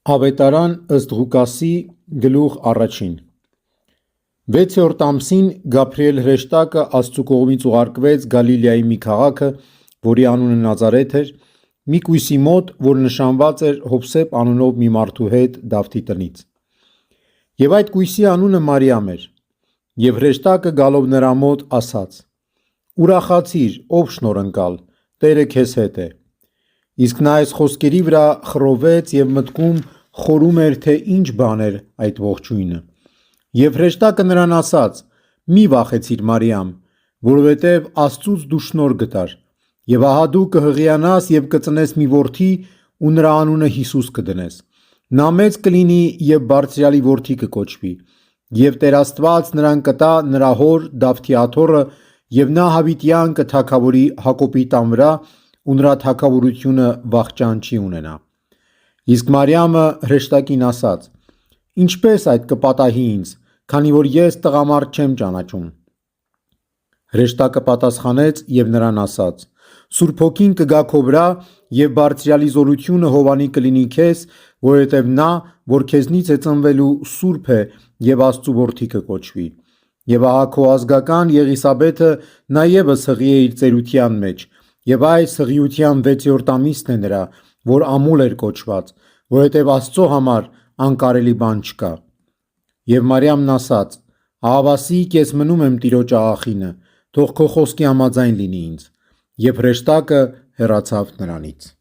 Ավետարան ըստ Ղուկասի գլուխ առաջին 6-րդ ամսին Գաբրիել հրեշտակը Աստծու կողմից ուղարկվեց Գալիլեայի մի քաղաքը, որի անունը Նազարեթ էր, մի կույսի մոտ, որ նշանված էր Հովսեփ անունով մի մարդու հետ Դավթի տնից։ Եվ այդ կույսի անունը Մարիամ էր։ Եվ հրեշտակը գալով նրա մոտ ասաց. «Ուրախացիր, ով շնորհընկալ, Տերը քեզ հետ է»։ Իսկ նա այս խոսքերի վրա խռովեց և մտքում խորում էր, թե ինչ բան էր այդ ողջույնը։ Եվ հրեշտակը նրան ասաց. «Մի վախեցիր, Մարիամ, որովհետև Աստծուց դու շնորհ գտար, և ահա դու կհղիանաս և կծնես մի որդի ու նրա անունը Հիսուս կդնես։ Նա մեծ կլինի և Բարձրյալի որդի կկոչվի, և Տեր Աստված նրան կտա նրա հոր Դավթի աթոռը, և նա հավիտյան կթագավորի Հակոբի տան վրա, ու նրա թագավորությունը վախճան չի ունենա»։ Իսկ Մարիամը հրեշտակին ասաց. «Ինչպե՞ս այդ կպատահի ինձ, քանի որ ես տղամարդ չեմ ճանաչում»։ Հրեշտակը պատասխանեց և նրան ասաց. «Սուրբ Հոգին կգա քո վրա, և Բարձրյալի զորությունը հովանի կլինի քեզ, որովհետև նա, որ քեզնից է ծնվելու, սուրբ է և Աստծու որդի կկոչվի։ Եվ ահա քո ազգական Եղիսաբեթը նա ևս հղի է իր ծերության մեջ, և այս հղիության 6-րդ ամիսն է նրա, որ ամուլ էր կոչված, որովհետև Աստծո համար անկարելի բան չկա»։ Եվ Մարիամն ասաց. «Ահավասիկ ես մնում եմ Տիրոջ աղախինը, թող քո խոսքի համաձայն լինի ինձ»։ Եվ հրեշտակը հեռացավ նրանից։